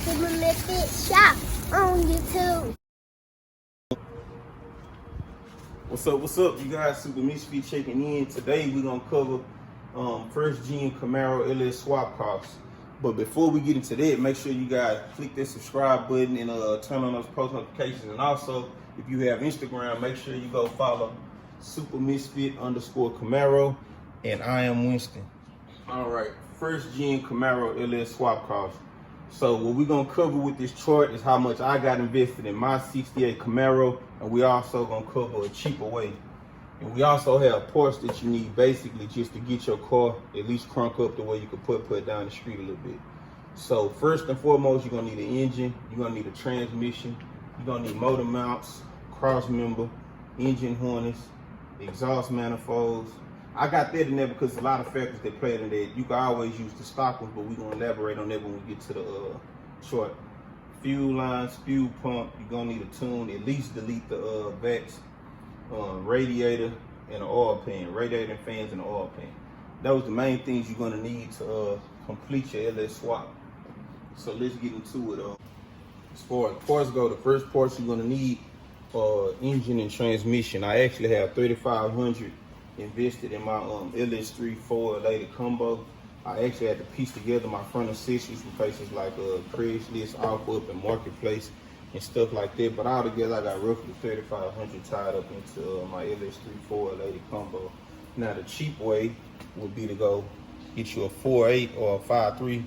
Unlimited shop on YouTube. What's up, you guys? Super Misfit checking in. Today we're gonna cover first gen Camaro LS swap costs. But before we get into that, make sure you guys click that subscribe button and turn on those post notifications. And also, if you have Instagram, make sure you go follow Super Misfit _ Camaro, and I am Winston. All right, first gen Camaro LS swap costs. So what we're gonna cover with this chart is how much I got invested in my 68 Camaro, and we also gonna cover a cheaper way. And we also have parts that you need basically just to get your car at least crunk up the way you can put down the street a little bit. So first and foremost, you're gonna need an engine, you're gonna need a transmission, you're gonna need motor mounts, crossmember, engine harness, exhaust manifolds. I got that in there because there's a lot of factors that play in there. You can always use the stock ones, but we're gonna elaborate on that when we get to the short. Fuel lines, fuel pump, you're gonna need a tune, at least delete the vats, radiator and an oil pan, radiator and fans and an oil pan. Those are the main things you're gonna need to complete your LS swap. So let's get into it. As far as parts go, the first parts you're gonna need engine and transmission. I actually have 3,500 invested in my LS3 4-related combo. I actually had to piece together my front accessories from places like Craigslist, OfferUp, and Marketplace and stuff like that. But altogether, I got roughly 3,500 tied up into my LS3 4-related combo. Now, the cheap way would be to go get you a 4.8 or a 5.3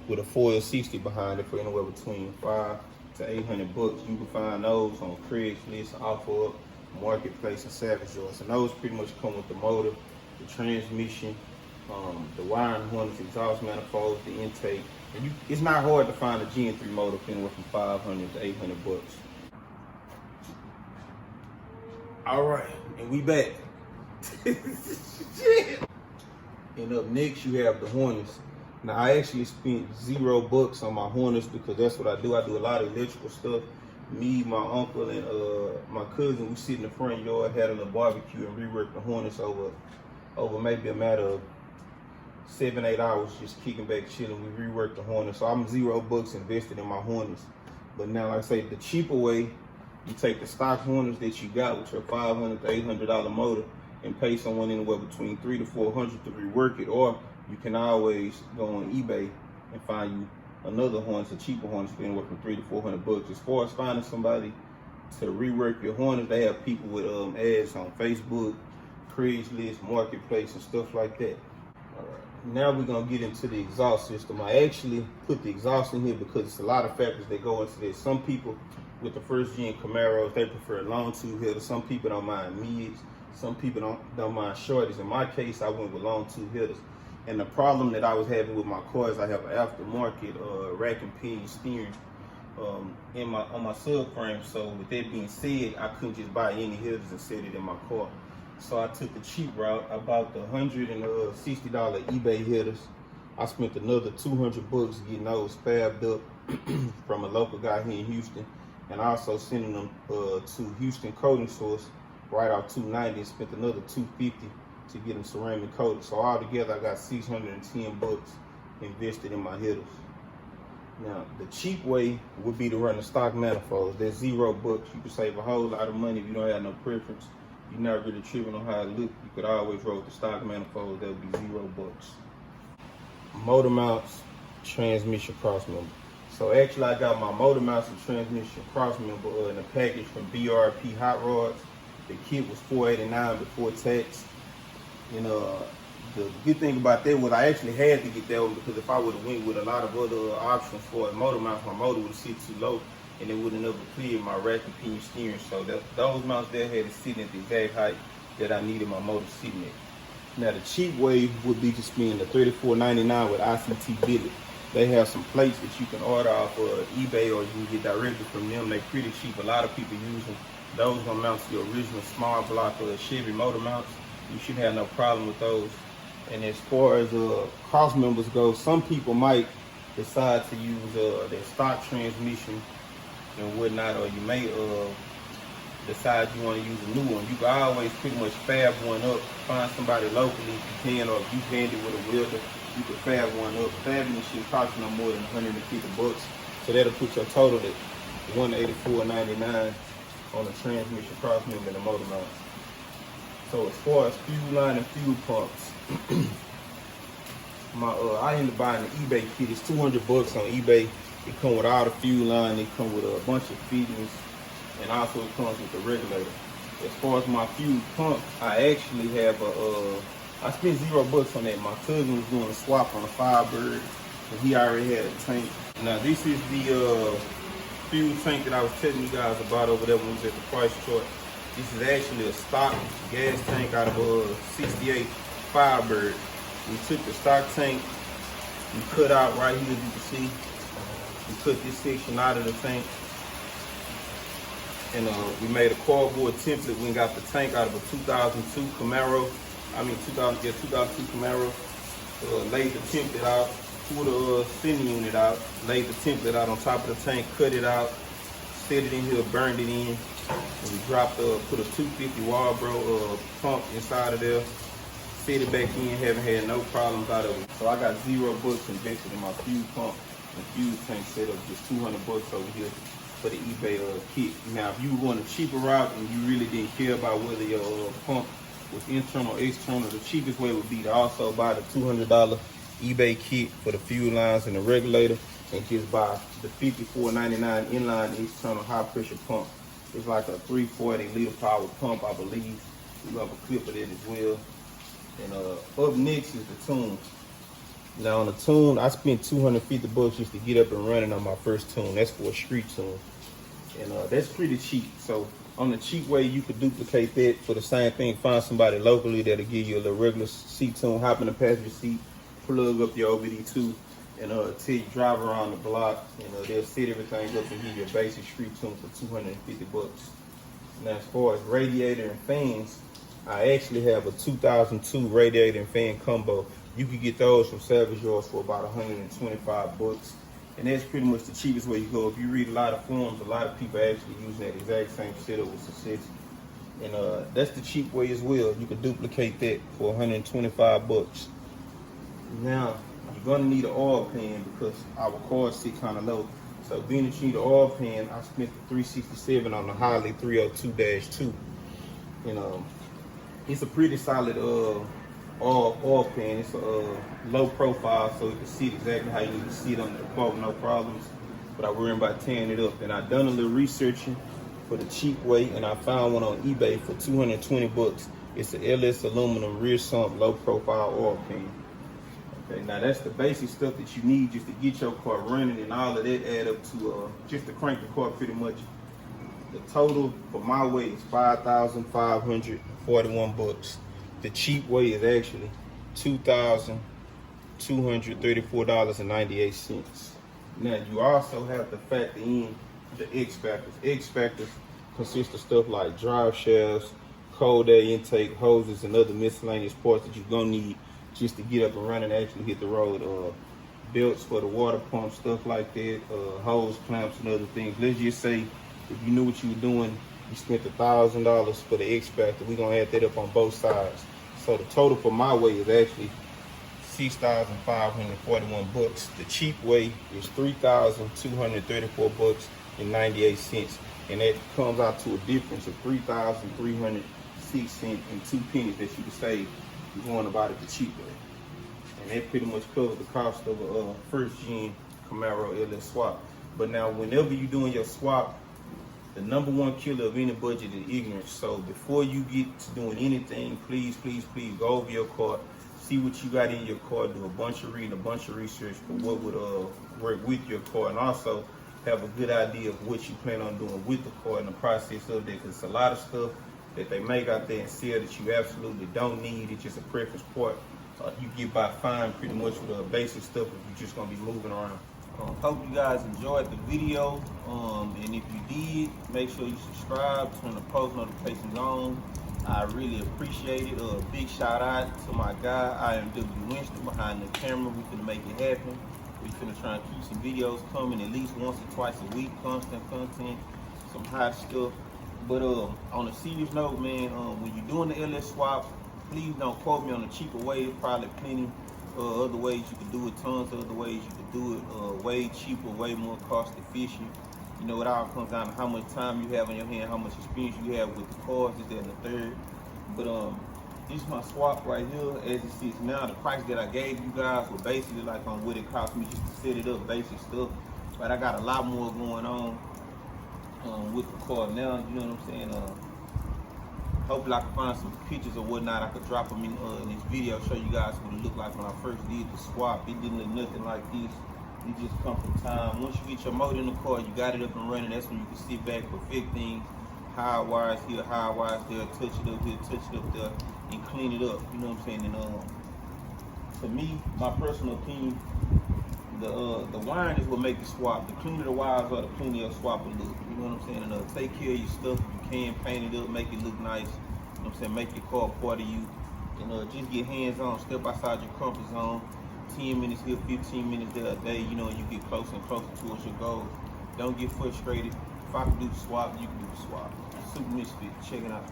with a 4L60 behind it for anywhere between $500 to $800. You can find those on Craigslist, OfferUp, Marketplace, and Savage Joints, and those pretty much come with the motor, the transmission, the wiring harness, exhaust manifolds, the intake. And it's not hard to find a Gen 3 motor anywhere from $500 to $800. All right, and we back. And up next, you have the harness. Now, I actually spent $0 on my harness because that's what I do. I do a lot of electrical stuff. Me, my uncle, and my cousin, we sit in the front yard, had a little barbecue, and reworked the harness over maybe a matter of 7-8 hours, just kicking back, chilling. We reworked the harness, so I'm $0 invested in my harness. But now, like I say, the cheaper way, you take the stock harness that you got with your $500 to $800 motor and pay someone anywhere between $300 to $400 to rework it, or you can always go on eBay and find you another harness, a cheaper harness, for anywhere from $300 to $400. As far as finding somebody to rework your harness, they have people with ads on Facebook, Craigslist, Marketplace, and stuff like that. All right, now we're gonna get into the exhaust system. I actually put the exhaust in here because it's a lot of factors that go into this. Some people with the first gen Camaros, they prefer long tube headers. Some people don't mind mids. Some people don't mind shorties. In my case, I went with long tube headers. And the problem that I was having with my car is I have an aftermarket rack and pinion steering on my subframe. So with that being said, I couldn't just buy any headers and set it in my car. So I took the cheap route. I bought the $160 eBay headers. I spent another $200 getting those fabbed up from a local guy here in Houston, and also sending them to Houston Coating Source right off 290, and spent another $250 to get them ceramic coated. So altogether, I got $610 invested in my headers. Now, the cheap way would be to run the stock manifolds. That's $0. You can save a whole lot of money if you don't have no preference. You're not really tripping on how it looks. You could always roll with the stock manifolds. That would be $0. Motor mounts, transmission crossmember. So actually, I got my motor mounts and transmission crossmember in a package from BRP Hot Rods. The kit was $489 before tax. And the good thing about that was I actually had to get that one because if I would have went with a lot of other options for a motor mount, my motor would sit too low and it would have never cleared my rack and pinion steering. So those mounts there had to sit at the exact height that I needed my motor sitting at. Now the cheap way would be to spend the $34.99 with ICT billet. They have some plates that you can order off eBay or you can get directly from them. They're pretty cheap. A lot of people use them. Those gonna mount to the original small block or Chevy motor mounts. You should have no problem with those. And as far as cross members go, some people might decide to use their stock transmission and whatnot, or you may decide you want to use a new one. You can always pretty much fab one up, find somebody locally if you can, or if you handy with a welder, you can fab one up. Fabbing shit costs no more than $150. So that'll put your total at $184.99 on the transmission, Crossmember, and the motor mount. So as far as fuel line and fuel pumps, I ended up buying the eBay kit. It's $200 on eBay. It comes with all the fuel line. It comes with a bunch of fittings, and also it comes with the regulator. As far as my fuel pump, I actually have I spent $0 on that. My cousin was doing a swap on a Firebird, and he already had a tank. Now this is the fuel tank that I was telling you guys about over there when we was at the price chart. This is actually a stock gas tank out of a 68 Firebird. We took the stock tank, we cut out right here, as you can see. We cut this section out of the tank. And we made a cardboard template. We got the tank out of a 2002 Camaro. 2002 Camaro. Laid the template out, pulled the fender unit out, laid the template out on top of the tank, cut it out, set it in here, burned it in. And we dropped, put a 250 Walbro pump inside of there, set it back in, haven't had no problems out of it. So I got $0 invested in my fuel pump and fuel tank setup, just $200 over here for the eBay kit. Now, if you were going a cheaper route and you really didn't care about whether your pump was internal or external, the cheapest way would be to also buy the $200 eBay kit for the fuel lines and the regulator, and just buy the $54.99 inline external high pressure pump. It's like a 340 liter power pump, I believe. We have a clip of it as well. And up next is the tune. Now on the tune, I spent $250 just to get up and running on my first tune. That's for a street tune. And that's pretty cheap. So on the cheap way, you could duplicate that for the same thing. Find somebody locally that'll give you a little regular seat tune, hop in the passenger seat, plug up your OBD2, and tell you drive around the block, and they'll set everything up and give you a basic street tune for $250. Now as far as Radiator and Fans, I actually have a 2002 Radiator and Fan combo. You can get those from Savage Yards for about $125. And that's pretty much the cheapest way you go. If you read a lot of forums, a lot of people are actually using that exact same setup with success. And that's the cheap way as well. You can duplicate that for $125. Now, you're gonna need an oil pan because our cars sit kind of low. So being that you need an oil pan, I spent the $367 on the Harley 302-2. It's a pretty solid oil pan. It's a low profile, so it can sit exactly how you need to sit on the car with no problems. But I worry about tearing it up. And I done a little researching for the cheap way, and I found one on eBay for $220. It's an LS aluminum rear sump low profile oil pan. Okay, now that's the basic stuff that you need just to get your car running, and all of that add up to just to crank the car pretty much. The total for my way is $5,541. The cheap way is actually $2,234.98. Now you also have to factor in the X factors. X factors consist of stuff like drive shafts, cold air intake, hoses, and other miscellaneous parts that you're gonna need just to get up and run and actually hit the road. Belts for the water pump, stuff like that, hose clamps and other things. Let's just say if you knew what you were doing, you spent $1,000 for the X factor. We're gonna add that up on both sides. So the total for my way is actually $6,541. The cheap way is $3,234.98, and that comes out to a difference of $3,306.02 that you can save if you want about it the cheap way. And that pretty much covers the cost of a first-gen Camaro LS swap. But now, whenever you're doing your swap, the #1 killer of any budget is ignorance. So before you get to doing anything, please, please, please go over your car, see what you got in your car, do a bunch of reading, a bunch of research for what would work with your car, and also have a good idea of what you plan on doing with the car in the process of that. Because it's a lot of stuff that they make out there and sell that you absolutely don't need. It's just a preference part. You get by fine pretty much with basic stuff if you're just gonna be moving around. Hope you guys enjoyed the video, and if you did, make sure you subscribe, turn the post notifications on. I really appreciate it. Big shout out to my guy, IMW Winston, behind the camera. We finna make it happen. We finna try and keep some videos coming at least once or twice a week, constant content, some hot stuff. But on a serious note, man, when you're doing the LS swap, please don't quote me on the cheaper way. There's probably plenty other ways you can do it, tons of other ways you can do it, way cheaper, way more cost efficient. You know, it all comes down to how much time you have in your hand, how much experience you have with the cars, this, that, and the third. But this is my swap right here. As it sits now, the price that I gave you guys was basically like on what it cost me just to set it up, basic stuff. But I got a lot more going on with the car now, you know what I'm saying? Hopefully I can find some pictures or whatnot. I could drop them in this video, show you guys what it looked like when I first did the swap. It didn't look nothing like this. You just come from time. Once you get your motor in the car, you got it up and running. That's when you can sit back, perfect things, high wires here, high wires there, touch it up here, touch it up there, and clean it up. You know what I'm saying? And to me, my personal opinion, the wiring is what makes the swap. The cleaner the wires are, the cleaner your swap will look. You know what I'm saying? And take care of your stuff if you can, paint it up, make it look nice. You know what I'm saying? Make your car a part of you. And just get hands on, step outside your comfort zone. 10 minutes here, 15 minutes there a day, you know, and you get closer and closer towards your goal. Don't get frustrated. If I can do the swap, you can do the swap. Super Misfit, check it out.